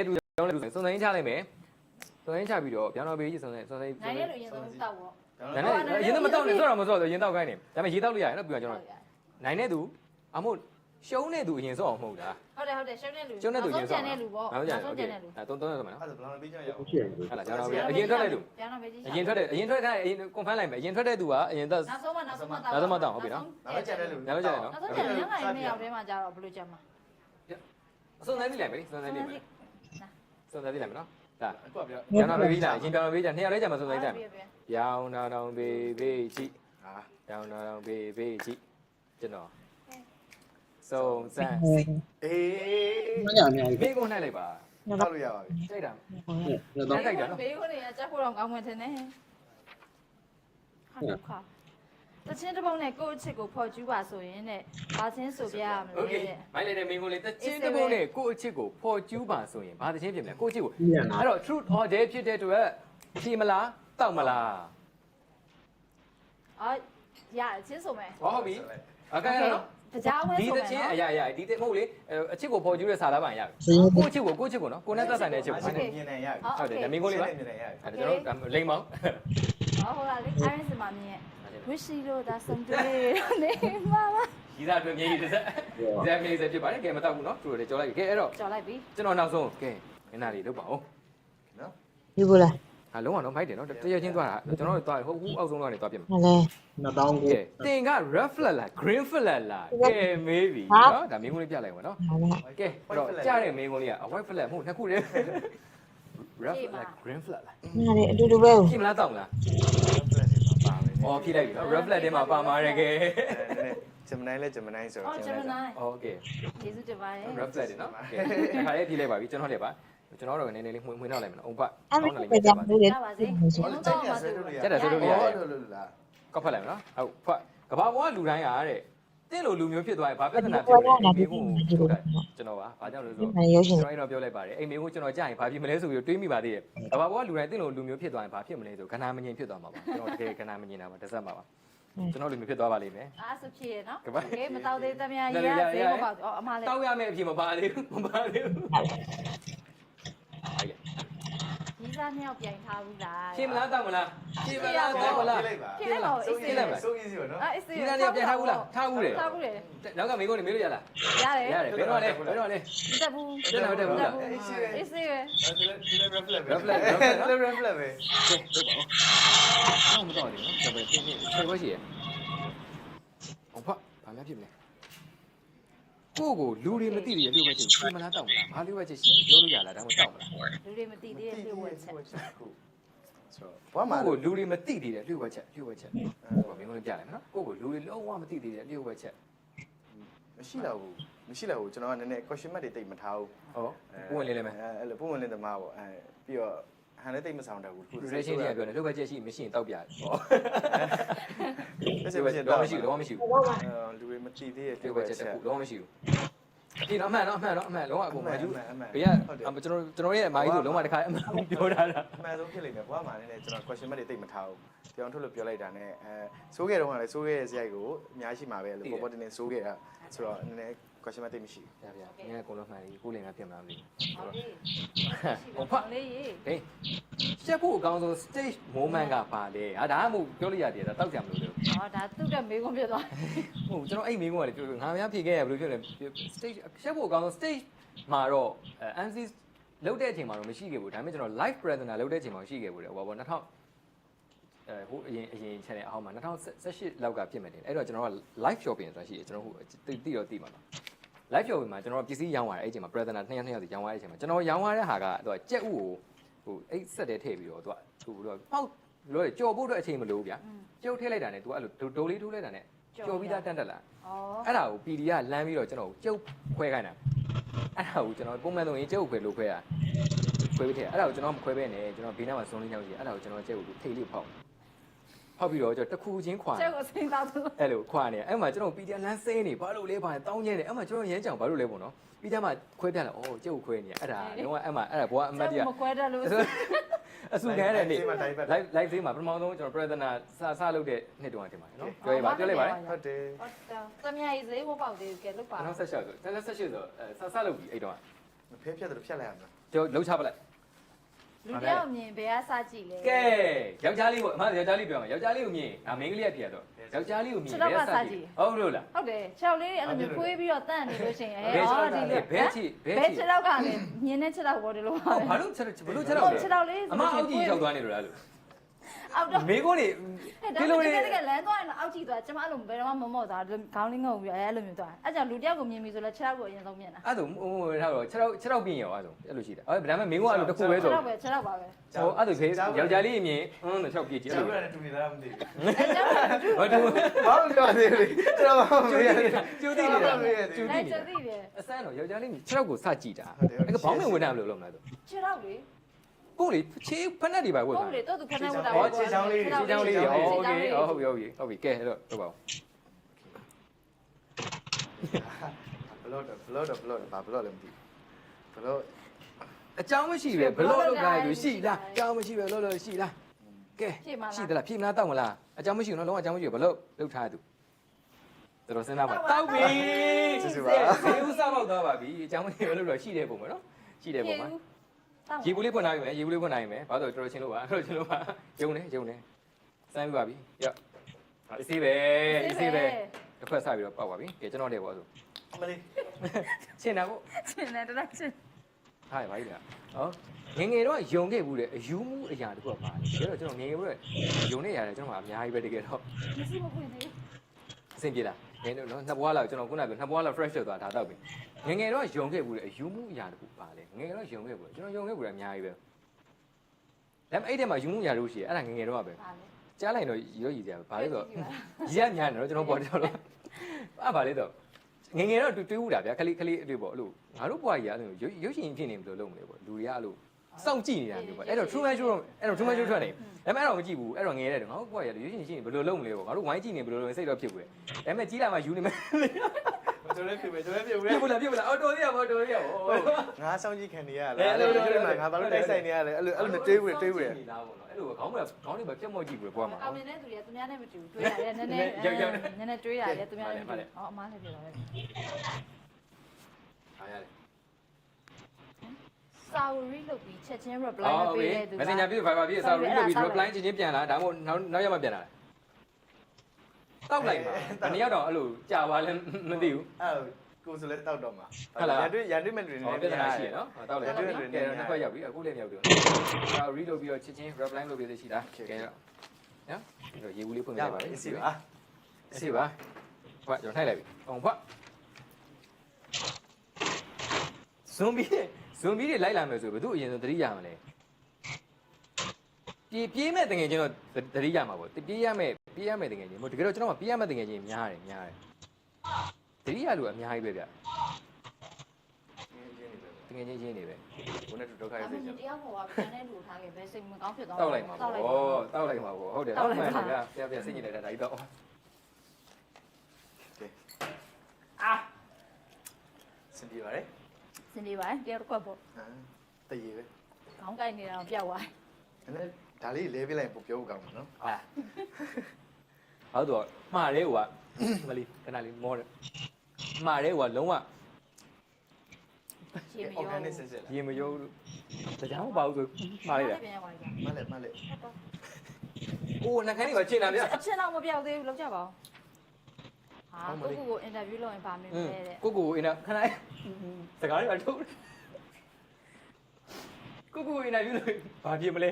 စုံစမ်းချလိုက်မယ်စုံစမ်းချပြီးတော့ပြောင်းတော့ပေးကြီးစုံစမ်းနိုင်ရလို့ရင်ဆုံးတောက်ပေါ့နိုင်နဲ့ရင်တော့မတောက်နဲ့ဆော့တော့မဆော့တော့ရင်တောက်ခိုင်းနေဒါပေမဲ့ရေတောက်လို့ရတယ်နော်ပြီးတော့ကျွန်တော်နိုင်တဲ့သူအမို့ရှုံးတဲ့သူအရင်ဆော့အောင်မဟုတ်လားဟုတ်တယ်ရှုံးတဲ့လူကျန်တဲ့လူပေါ့နောက်ဆုံးကျန်တဲ့လူသုံးရမယ်နော်အဲ့ဒါဘလောင်ပေးကြရအောင်ဟုတ်လားကျွန်တော်အရင်ထွက်တဲ့လူပြောင်းတော့ပေးကြီးအရင်ထွက်တဲ့အရင် confirm လိုက်မယ်အရင်ထွက်တဲ့သူကအရင်သက်နောက်ဆုံးမှတောက်ဟုတ်ပြီနော်နောက်ကျန်တဲ့လူနောက်ကျန်တယ်နော်နောက်ဆုံးကျန်တဲ့နှစ်ယောက်တည်းမှာကြတော့ဘယ်လိုကြမှာအစုံစမ်းကြည့်လိုက်မယ်စုံစမ်းကြည့်မယ်စုံစမ်းကြည့်လိုက်မယ်နော်ဒါကျွန်တော်ပေးလားအရင်ပြောင်းပေးကြနှစ်ယောက်လေးကြာမှစုံစမ်းကြည့်မယ်ရောင်တောင်ပေးကြည့်ဟာရောင်တောင်ပေးကြည့်ကျွန်တော်စုံစမ်းအေးမညာများဘေးကိုနှိုက်လိုက်ပါ ထောက်လို့ရပါပြီစိတ်တာတော့တိုက်တာနော်ဘေးကိုနေရချက်ဖို့တော့ကောင်းမှထင်တယ်ဟာဒုက္ခတချင်းတပုံနဲ့ကိုယ့်အချစ်ကိုဖော်ကျူးပါဆိုရင်တဲ့ဘာချင်းဆိုပြရမလဲတဲ့မိုင်းလိုက်တဲ့မင်းကိုလေတချင်းတပုံနဲ့ကိုယ့်အချစ်ကိုဖော်ကျူးပါဆိုရင်ဘာတချင်းဖြစ်မလဲကိုယ့်အချစ်ကိုအဲ့တော့ truth or dare ဖြစ်တဲ့အတွက်ဖြေမလားတောက်မလားရချင်းဆိုမယ်ဟုတ်ပြီအခါရနော်တရားဝဲဆိုမယ်ဒီတချင်းအရာဒီမဟုတ်လေအချစ်ကိုဖော်ကျူးတဲ့စာသားပန်ရပြီကိုယ့်အချစ်ကိုနော်ကိုနဲ့သက်ဆိုင်တဲ့အချစ်ကိုမြင်နေရပြီဟုတ်တယ်မင်းကိုလေပါမြင်နေရပြီအဲ့ကျွန်တော်လိမ့်မောင်းဟုတ်လားလေအိုင်းစမမြင်ဝိရှိလို့ဒါစုံတွေ့နေမှာပါဒီသားအတွက်မြေကြီးတစ်ဆက်ဇက်မြေကြီးဖြစ်ပါတယ်ကဲမတော့ဘူးနော်သူတို့လည်းကြော်လိုက်ပြီကဲအဲ့တော့ကြော်လိုက်ပြီကျွန်တော်နောက်ဆုံးကဲမင်းသားလေးလုပ်ပါဦးနော်ယူဘူးလားဟာလုံးဝတော့မိုက်တယ်နော်တရချင်းသွားတာကျွန်တော်တို့သွားဟုတ်အခုအောက်ဆုံးတော့နေသွားပြမယ်ဟုတ်လဲ2000ကိုတင်က red flag လား green flag လားကဲမေးပြီနော်ဒါမင်းကုန်းလေးပြလိုက်ပါနော်ကဲအဲ့တော့ကြားတဲ့မင်းကုန်းလေးက white flag မဟုတ်နှစ်ခုတည်း red flag green flag လားနားလေအတူတူပဲဖြစ်မလားတောင်းလားအော်ဖြည့်လိုက်ပြီနော် red flag ထဲမှာပါမှာရယ်ကဲဂျမနိုင်လဲဂျမနိုင်ဆိုတော့ဂျမနိုင်โอเคကျေးဇူးတင်ပါတယ် red flag တယ်နော်ကဲခါလေးဖြည့်လိုက်ပါပြီကျွန်တော်လည်းပါကျွန်တော်တို့နည်းနည်းလေးမှွေးနောက်လိုက်မယ်နော်ဥပကောင်းတယ်လေကြာလို့လေရပါစေလုံးတော့ပါစေကျက်တယ်ဆိုလို့ရတယ်လို့လားကောက်ဖက်လိုက်မယ်နော်ဟုတ်ဖတ်ကဘာပေါ်ကလူတိုင်းအားတဲ့တင်းလိုလူမျိုးဖြစ်သွားရင်ဘာပြဿနာဖြစ်လဲမိကိုထုတ်တယ်ကျွန်တော်ပါဘာကြောင့်လဲဆိုတော့ကျွန်တော်ပြောလိုက်ပါတယ်အိမ်မိကိုကျွန်တော်ကြာရင်ဘာဖြစ်မလဲဆိုပြီးတွေးမိပါသေးတယ်ကဘာပေါ်ကလူတိုင်းတင်းလိုလူမျိုးဖြစ်သွားရင်ဘာဖြစ်မလဲဆိုခဏမငြင်ဖြစ်သွားမှာပါကျွန်တော်တကယ်ခဏမငြင်တာပါတစ်ဆက်မှာပါကျွန်တော်လူမျိုးဖြစ်သွားပါလိမ့်မယ်အားစဖြစ်ရနော်ကဲမတောက်သေးတမယာကြီးရဈေးမပေါ့အမလေးတောက်ရမယ့်အဖြစ်မပါသေးဘူးမပါသေးဘူးဒီစားနှစ်ယောက်ပြန်ထားဘူးလားဖြေမလားတောက်မလားဖြေမလားတောက်မလားဖြေလိုက်ပါစိုးကြီးလိုက်ပါစိုးကြီးစီပါနော်အေးစေးဒီနေ့ပြန်ထားဘူးလားထားဘူးတယ်ထားဘူးတယ်နောက်ကမိကုန်နေမေးလို့ရလားရတယ်ဘယ်တော့လဲမတက်ဘူးတက်ဘူးအေးစေးပဲဒီလည်း reflect ပဲ reflect ပဲဟုတ်ပါဘူးတော့မတော်တယ်နော်ကျွန်တော်ပြင်ပြင်ဆွဲခွဲရှိရအောင်ဖတ်ဘာများဖြစ်မလဲကိုလူတွေမသိသေးတဲ့လျှို့ဝှက်ချက်ဖြေမလားတောက်မလားဘာလျှို့ဝှက်ချက်ရှိပြောလို့ရလားဒါမှမဟုတ်တောက်မလားလူတွေမသိသေးတဲ့လျှို့ဝှက်ချက်ဆိုဘာမှကိုလူတွေမသိသေးတဲ့လျှို့ဝှက်ချက်ဟိုမင်းတို့ပြလိုက်မယ်နော်ကိုလူတွေလုံးဝမသိသေးတဲ့လျှို့ဝှက်ချက်မရှိတော့ဘူးကျွန်တော်ကနည်းနည်း question mark တွေတိတ်မထားဘူးဟုတ်ပုံဝင်လေးလည်းမယ်အဲ့လိုပုံဝင်လေးသမားပေါ့ပြီးတော့ဟန်လည်းတိတ်မဆောင်တတ်ဘူး relation တွေကပြောတယ်လျှို့ဝှက်ချက်ရှိမရှိရင်တောက်ပြတယ်ဟောမရှိတော့မရှိဘူးလူတွေမသိသေးတဲ့လျှို့ဝှက်ချက်တခုလုံးမရှိဘူးဒီတော့အမှန်လုံးဝအကုန်မကျူးဘေးကကျွန်တော်ရဲ့မာကြီးဆိုလုံးဝတစ်ခါအမှန်ပြောတာလားအမှန်ဆုံးဖြစ်လိမ့်မယ်ဘွားမှာလည်းကျွန်တော် question mark တွေတိတ်မထားဘူးပြောင်းထုတ်လို့ပြောလိုက်တာနဲ့စိုးခဲ့တော့ကလည်းစိုးခဲ့တဲ့ဇယိုက်ကိုအများရှိမှာပဲလို့ပေါ်တင်စိုးခဲ့တာဆိုတော့နည်းနည်း question mark တိတ်မရှိဘူးဗျာငါအကုန်လုံးမှန်ပြီကိုလင်ကပြင်မလားမသိဘူးဟုတ်ဖတ်လေးရေးဟေးရှက်ဖို့အကောင်းဆုံး stage moment ကပါလေဟာဒါမှမဟုတ်ပြောလို့ရတယ်ဒါတောက်ကြမလို့လို့ဟောဒါသူ့တဲ့မေးခွန်းဖြစ်သွားဟုတ်ကျွန်တော်အဲ့မေးခွန်းကလည်းပြောငါများဖြေခဲ့ရဘယ်လိုဖြစ်လဲ stage ရှက်ဖို့အကောင်းဆုံး stage မှာတော့ MC လောက်တဲ့အချိန်မှာတော့မရှိခဲ့ဘူးဒါပေမဲ့ကျွန်တော် live presenter လောက်တဲ့အချိန်မှာရှိခဲ့ဘူးလေဟိုပါ2000ဟိုအရင် channel အောက်မှာ2018လောက်ကဖြစ်မယ်တင်အဲ့တော့ကျွန်တော်က live shopping ဆိုတာရှိတယ်ကျွန်တော်ဟိုတိတော့တိမှာပါ live shopping မှာကျွန်တော်ပစ္စည်းရောင်းရတယ်အဲ့အချိန်မှာ presenter 2ယောက်စီရောင်းရတဲ့အချိန်မှာကျွန်တော်ရောင်းရတဲ့ဟာကသူကကြက်ဥကိုဟိုအဲ့ဆက်တဲ့ထည့်ပြီးတော့သူကပေါက်လို့ကြော်ဖို့အတွက်အချိန်မလိုဘူးဗျာကျုပ်ထည့်လိုက်တာနဲ့သူကအဲ့လိုဒိုလေးထိုးလိုက်တာနဲ့ကြော်ပြီးသားတန်းတက်လာအဲ့ဒါကို PD ကလမ်းပြီးတော့ကျွန်တော်ကျုပ်ခွဲခိုင်းတာအဲ့ဒါကိုကျွန်တော်ပုံမှန်ဆိုရင်ကျုပ်ခွဲလို့ခွဲရခွဲပြီးထည့်အဲ့ဒါကိုကျွန်တော်မခွဲဘဲနဲ့ကျွန်တော်ဘေးနားမှာဇွန်လေးချောင်းကြီးအဲ့ဒါကိုကျွန်တော်ကျုပ်ကိုထိတ်လေးဖောက်ပြီးတော့ကျွန်တော်တစ်ခုချင်းခွာကျုပ်အစိမ်းသားသူအဲ့လိုခွာနေအဲ့မှာကျွန်တော် PD လမ်းစိနေဘာလို့လဲဘာတောင်းကျဲနေအဲ့မှာကျွန်တော်ရမ်းကြောင်ဘာလို့လဲပေါ့နော်ပြီးကြမှာခွဲပြလိုက်ကျုပ်ခွဲနေအဲ့ဒါတော့အဲ့မှာအဲ့ဒါဘွားအမတ်တရမခွဲတတ်လို့အဆူခဲတဲ့နေ့ live သေးမှာပထမဆုံးကျွန်တော် presenter စလုပ်တဲ့နှစ်တုန်းကတင်ပါတယ်နော်ပြောလိုက်ပါဟုတ်တယ်ဟုတ်တယ်သမီးရေးဈေးမပေါက်သေးဘူးကဲလုတ်ပါ2018ဆို2018ဆိုစလုပ်ပြီအဲ့တော့ ဖဲဖြတ်တယ်ဖြတ်လိုက်ရမလား ကျွန်တော်လှုပ်ချပလိုက် လူတယောက်မြင်ဘယ်ကစကြည့်လဲ ကဲယောက်ျားလေးပေါ့အမယောက်ျားလေးပြောမှာယောက်ျားလေးကိုမြင်ငါမိန်းကလေးကဖြစ်ရတော့ယောက်ျားလေးကိုမြင်ဟုတ်လို့လား ဟုတ်တယ်6လေးတွေအဲ့လိုမျိုးခွေးပြီးတော့တန့်နေလို့ရှိရင်ဒီလို ဘဲချီ 6လောက်ကလည်းမြင်တဲ့6လောက်ပေါ်တယ်လို့ပါပဲ ဘာလို့ဘလို့6လောက်လဲ 6လောက်လေး အမအောက်ကြီးရောက်သွားနေလို့လားလို့ အောက်တော့ မေကိုနေ ဒီလိုလေးတကယ်လမ်းသွားရင်အောက်ကြည့်သွားကျမအဲ့လိုဘယ်တော့မှမမော့သွားခေါင်းလေးငုံပြီးအဲ့လိုမျိုးသွားအဲ့ကြောင့်လူတယောက်ကိုမြင်ပြီဆိုလဲ6လောက်ကိုအရင်ဆုံးမြင်တာ အဲ့ဒါဟိုထားတော့6လောက်ပြင်ရောအဲ့ဒါအဲ့လိုရှိတယ်အဲ့ဒါပေမဲ့မင်းကအဲ့လိုတစ်ခုပဲဆို 6လောက်ပဲ6လောက်ပါပဲ ဟိုအဲ့ဒါဖေးယောက်ျားလေးအမြင်6ပြည့်ကြည့် ကျော အဲ့ င်း လို ကတူနေလားမသိဘူး အဲ့ကြောင့် ဟောတူ ဘာလို့ပြောသေးလဲကျွန်တော်မမေးရ ကျူတိနေတာကျူတိ လိုက် နေ ချသိတယ် အစမ်းတော့ယောက်ျားလေး6လောက်ကိုစကြည့်တာအဲ့ကဘောင်းမဝင်တာမလို့လုံးမလားဆို 6လောက်လေ ကိုလေချေးဖက်နဲ့တွေပါဝတ် ဟု တာ တ်လေတော့သူခဏဝတ်တာ ဟောချေးချောင်းလေးဟုတ်ကဲ့ဟုတ်ပြီကဲအဲ့တော့ဟုတ်ပါဦး ဘလော့ဘာဘလော့လဲမသိဘလော့ အကြောင်းမရှိပဲဘလို့လောက်ခိုင်းလို့ရှိလားအကြောင်းမရှိပဲလို့လို့ရှိလားကဲရှိသလားဖြေမလားတောက်မလားအကြောင်းမရှိဘူးနော်လုံးဝအကြောင်းမရှိဘူးဘလို့လောက်ထားသူတော်တော်စဉ်းစားပါတောက်ပြီသေဦးစားပေါက်သွားပါပြီအကြောင်းမရှိပဲလို့လို့ရှိတဲ့ပုံပဲနော်ရှိတဲ့ပုံမှာရေဘူးလေးဖွင့်နိုင်မယ်ရေဘူးလေးဖွင့်နိုင်မယ်ဘာလို့တော်တော်ချင်းလို့ပါတော်ချင်းလို့ပါယုံနေစမ်းပြပါပြီရောအစီးပဲတစ်ခွက်စပြီးတော့ပေါက်ပါပြီကဲကျွန်တော်လည်းပေါ့ဆို မလေး ချင်းတာပေါ့ ရှင်နေတော့ရှင် ဟာရပါပြီလားဟောငယ်တော့ယုံခဲ့ဘူးလေအယူမှုအရာတခုကပါတယ်ဒါတော့ကျွန်တော်ငယ်ဘူးလေယုံနေရတယ်ကျွန်တော်ကအများကြီးပဲတကယ်တော့ မရှိမပွင့်သေး အဆင်ပြေလားငယ်တော့နှစ်ဘွားလောက်ကျွန်တော်ခုနကပြောနှစ်ဘွားလောက် fresh ဖြစ်သွားတာတော့ပြီငယ်တော့ယုံခဲ့ဘူးလေအယူမှုအရာတခုပါလေငယ်တော့ယုံခဲ့ဘူးကျွန်တော်ယုံခဲ့ဘူးလေအများကြီးပဲဒါပေမဲ့အဲ့ထဲမှာယူမှုအရာတို့ရှိတယ်အဲ့ဒါငယ်တော့ပဲ ပါလေ ကြားလိုက်တော့ရောရည်ကြပါဘာလဲဆိုရည်ရများနေတော့ကျွန်တော်ပေါ်တယ်တော့ဘာလဲတော့ငယ်တော့တွေးဦးတာဗျာခလေးအတွေ့ပေါ့အဲ့လိုငါတို့ဘွားကြီးအဲ့လိုရုပ်ရှင်ဖြစ်နေဘယ်လိုလုပ်မလဲပေါ့လူတွေကအဲ့လိုစောင့်ကြည့်နေတာမျိုးပေါ့အဲ့တော့ true man show အဲ့တော့ true man show ထွက်နေဒါပေမဲ့အဲ့တော့မကြည့်ဘူးအဲ့တော့ငယ်ရတယ်ငါတို့ဘွားကြီးရုပ်ရှင်ရှိနေဘယ်လိုလုပ်မလဲပေါ့ငါတို့ဝိုင်းကြည့်နေဘယ်လိုလုပ်စိတ်တော့ဖြစ်ဘူးလေဒါပေမဲ့ကြီးလာမှယူနေမယ် ကျွန်တော်လည်းပြ ပြဘူးလားအော်တော်သေးရပါတော်သေးရပါ ငါစောင်းကြည့်ခံနေရလားအဲ့လိုငါဘာလို့တိုက်ဆိုင်နေရလဲအဲ့လိုတွေးဘူးအဲ့လိုခေါင်းတွေပဲပြတ်မော့ကြည့်ဘူးဘွားမှာ အောင်မြင်တဲ့သူတွေကသူများနဲ့မတူတွေးရတယ်နည်းနည်းတွေးရတယ်သူများနဲ့မတူဟောအမားလည်းပြောပါပဲ အားရတယ် စာဝရီလုပ်ပြီးချက်ချင်း reply မပေးတဲ့သူ Messenger ပြ Viber ပြစာလို့ပြီး reply ချင်းပြန်လာဒါမှမဟုတ်နောက်ရက်မှပြန်လာတောက်လိုက်ပါဘယ်နှစ်ယောက်တော့အဲ့လိုကြာပါလဲမသိဘူး အဲ့ကိုဆိုလဲတောက်တော့မှာရန်တွေ့မဲ့တွေနေ ပြဿနာရှိရနော်တောက်လိုက်ကဲနှစ်ခွက်ရောက်ပြီအခုလည်းမြောက်တယ်ဒါ read လုပ်ပြီးတော့ချက်ချင်း reply လုပ်ပြီးသေးရှိတာကဲတော့နော်ရေဘူးလေးဖွင့်ပြလိုက်ပါမယ် အစီပါ အစီပါဖွက်ကျွန်တော်ထိုက်လိုက်ပြီအောင်ဖွက်ဇွန်ဘီတွေလိုက်လာမယ်ဆိုဘယ်သူအရင်ဆုံးသတိရမှာလဲပြေးမဲ့တကယ်ချင်းတော့သတိရမှာပေါ့ပြေးရမဲ့တကယ်ချင်းတကယ်တော့ကျွန်တော်ကပြေးရမဲ့တကယ်ချင်းများတယ်သတိရလို့အများကြီးပဲဗျတကယ်ချင်းနေပဲ ဘုန်းနဲ့ဒုက္ခရ အဲ့ စေ ဒါ ချင် တရားပေါ်ကပြန်တဲ့လူထားခဲ့ပဲစိတ်မကောင်းဖြစ်သွား တောက်လိုက်မှာပေါ့တောက်လိုက်မှာပေါ့ဟုတ်တယ်တောက်လိုက်မှာဗျာစိတ်ညစ်လိုက်တာဒါကြီးတော့အာ စင်ပြေပါလေ စင်ဒီပါတရားတစ်ခွက်ပေါ့ တရေပဲ ခေါင်းကိုက်နေတာတော့ပြောက်သွား အဲ့ဒါလေးလဲပေးလိုက်ပို့ပြောဖို့ကောင်းမှာနော် အာဟုတ်တော့မှားတယ်ဟိုကမလီခဏလေးမောတယ်မှားတယ်ဟိုကလုံးဝ ရေမ အော် ရော ဂန်နစ်စစ်စစ်လား ရေမရိုးလို့တရားမပါဘူးဆိုမှားလိုက်တာ ပြန်သွားကြ မလဲအိုးနှခမ်းတွေကချင်းတာဗျာ အချင်းတော့မပြောက်သေးဘူးလောက်ကြပါဦးဟာကိုအင်တာဗျူးလုပ်ရင်ဗာမင်းလဲတဲ့ ကိုအင်းခဏစကားတွေပါထုတ်ကိုအင်းယူလို့ဘာဖြစ်မလဲ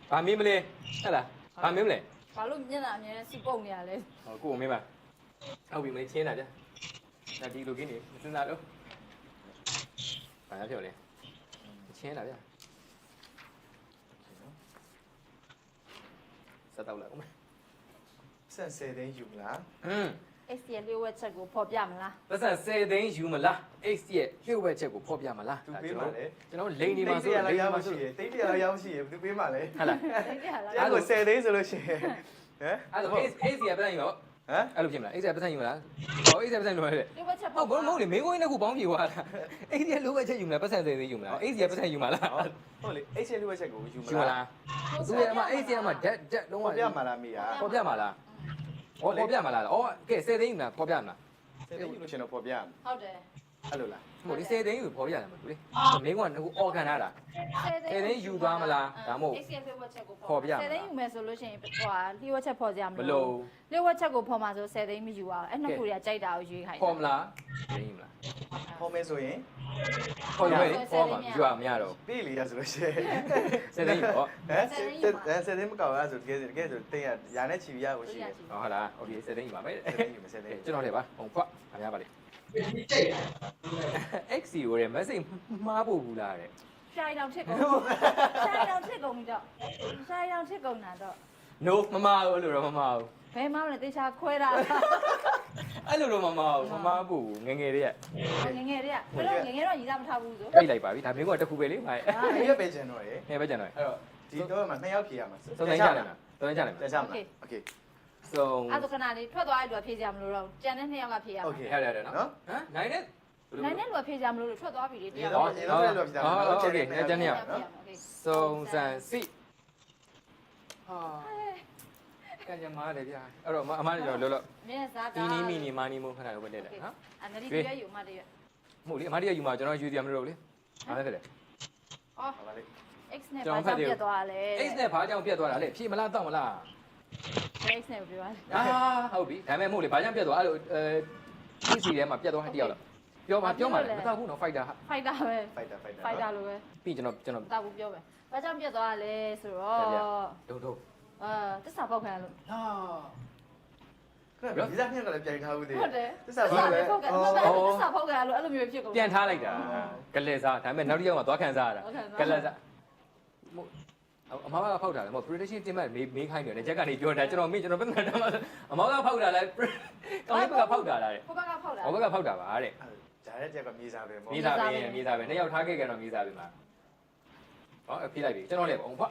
ဘာမင်းမလဲဟဲ့လားဘာမင်းမလဲ ဘာလို့မျက်နှာအမြဲစီပုတ်နေရလဲ ဟောကိုမင်းပါဟုတ်ပြီမင်းချင်းတာဗျာဒါဒီလိုကင်းနေစဉ်းစားတော့ဘာဖြစ်လဲချင်းတာဗျာစတော့လာဦးမယ် ဆက်10သိန်းယူမလား X ရဲ့လျှို့ဝှက်ချက်ကိုဖော်ပြမလား ပတ်စံ10သိန်းယူမလား X ရဲ့လျှို့ဝှက်ချက်ကိုဖော်ပြမလား သူပေးပါလေ ကျွန်တော်လိန်နေမှာဆို လိန်နေမှာဆိုတိတ်တရားရောက်ရှိရသူပေးပါလေ ဟုတ်လား သိကြလား အဲ့ကို10သိန်းဆိုလို့ရှိရင်ဟမ် အဲ့တော့ X ရဲ့ပတ်စံယူတော့ ဟမ် အဲ့လိုဖြစ်မလား X ရဲ့ပတ်စံယူမလားဟော X ရဲ့ပတ်စံယူမလားတဲ့ လျှို့ဝှက်ချက် ဟုတ်ဘာလို့မဟုတ်လေမင်းကိုင်းတစ်ခုပေါင်းပြေသွားတာ X ရဲ့လျှို့ဝှက်ချက်ယူမလားပတ်စံ10သိန်းယူမလား X ရဲ့ပတ်စံယူမလား ဟုတ်လေ H လူဝက်ချက်ကိုယူမ ယူမ လား လားသူရဲ့အမ X ရဲ့အမဓာတ်လုံးဝ ပေါ်ပြမှာလားမိယာ ပေါ်ပြမှာလားဟောပေါ်ပြမှာလားဩကဲ10သိန်းယူမလားပေါ်ပြမှာလား 10သိန်းယူလို့ရှင်တော့ပေါ်ပြမှာ ဟုတ်တယ် အဲ့လိုလား မဟုတ်ဒီ10သိန်းယူပေါ်ပြရတယ်မဟုတ်လေမင်းကဟိုအော်ခံထားတာ10သိန်းယူသွားမလားဒါမှမဟုတ် excel ဝက်ချက်ကို ပေါ်ပြရမ 10သိန်းယူမယ်ဆိုလို့ရှိရင်ဟိုလျှို့ဝက်ချက်ပေါ်ကြမ မ လို့ လို့ လျှို့ဝက်ချက်ကိုပေါ်မှာဆို10သိန်းမယူအောင်အဲ့နှစ်ခုတွေကကြိုက်တာကိုရွေးခိုင်း ပေါ်မလားသိန်းယူမလား ဟောမဲဆိုရင် ပေါ်ယူမယ်လေပေါ်မှာယူရမရတော့ ပြေးလီရဆိုလို့ရှိရင် 10သိန်းယူပေါ့ စက်သိမ်းမကောက်ရဆိုတကယ်ဆိုတိတ်ရရာနဲ့ချီရကိုရှိတယ် ဟုတ်လားโอเค10သိန်းယူပါမယ် စက်သိမ်းယူမယ်စက်သိမ်း ကျွန်တော်လည်းပါဟိုဖွာအများပါလေ XCO ရဲ့ message မှားဖို့ဘူးလားတဲ့ ရှားရောင်ထစ်ကုန်ရှားရောင်ထစ်ကုန်ပြီးတော့ရှားရောင်ထစ်ကုန်တာတော့ no မမှားဘူးအဲ့လိုတော့မမှားဘူး ဘယ်မှမလဲတေချာခွဲတာ အဲ့လိုတော့မမှားဘူးမမှားဘူးငငယ်လေးက ငငယ်တွေကဘယ်လိုငငယ်တော့ရီးစားမထားဘူးဆို ပြိတ်လိုက်ပါပြီဒါမျိုးကတစ်ခုပဲလေဟာ အဲ့ရပဲကျန်တော့ရေ နေပဲကြံတော့ အဲ့တော့ဒီတော့မှ2ယောက်ဖြေရမှာ သုံးသိန်းကြတယ်လားသုံးသိန်းကြတယ် တက်ချမလားโอเค ဆုံး အဲ့ဒါခဏလေးထွက်သွားတဲ့လူကဖြေကြမလို့တော့ကြံတဲ့2ယောက်ကဖြေရ โอ မှာ เค ဟုတ်တယ်နော်ဟမ်နိုင်တဲ့ နိုင်တဲ့လူကဖြေကြမလို့ထွက်သွားပြီလေတ ဒီ ယောက် တော့ဒီတော့လို့ပြတာ โอเคကျန်နေရ နော် ဆုံးစံစီဟာကံကြမှားတယ်ဗျာအဲ့တော့အမလည်းကျွန်တော်လောလော မင်းစားတာ အီနီမီနီမာနီမို့ခဏတော့တက်တယ်နော် အနဒီတရွယူမှတရွ မဟုတ်လေအမတရယူမှာကျွန်တော်ယူစီရမလို့လေအားလည်းတယ် အော် ပါလေ X နဲ့ဘာကြောင့်ပြတ်သွားလဲ X နဲ့ဘာကြောင့်ပြတ်သွားတာလဲဖြေမလားတောက်မလား X နဲ့ပြောပါ ဟုတ်ပြီဒါပေမဲ့မဟုတ်လေဘာကြောင့်ပြတ်သွားအဲ့လိုPC ထဲမှာပြတ်သွားတဲ့တယောက်လားပြောပါမတောက်ဘူးနော် fighter fighter ပဲ fighter fighter လိုပဲ ပြီးကျွန်တော် တောက်ဘူးပြောပဲဘာကြောင့်ပြတ်သွားလဲဆိုတော့ ဒုံဒုံ တစ္ဆာပေါက်ခံရလို့ ဟာခဏဒီစားပြန်ကလည်းပြန်ထားဦးသေး ဟုတ်တယ် တစ္ဆာဘာလဲ ပေါက်ခံတစ္ဆာပေါက်ခံရလို့အဲ့လိုမျိုးဖြစ်ကုန် ပြန်ထားလိုက်တာကလက်စားဒါပေမဲ့နောက်တစ်ယောက်မှသွားခံစားရတာကလက်စားအမောကဖောက်တာလေမဟုတ် prediction တင်မဲ့မေးခိုင်းတယ်လက်ချက်ကနေပြောတာကျွန်တော်ပြဿနာတော့အမောကဖောက်တာလားကောင်းလေးကဖောက်တာလားတဲ့ ဟိုဘက်ကဖောက်တာ ဟိုဘက်ကဖောက်တာပါတဲ့ ဂျားတဲ့တက်ကမြေစာပဲပေါ့ မြေသားပဲနှစ်ယောက်ထားခဲ့ကြတော့မြေသားပဲမှာဟောအပြေးလိုက်ပြီကျွန်တော်လည်းပေါ့ဖွာ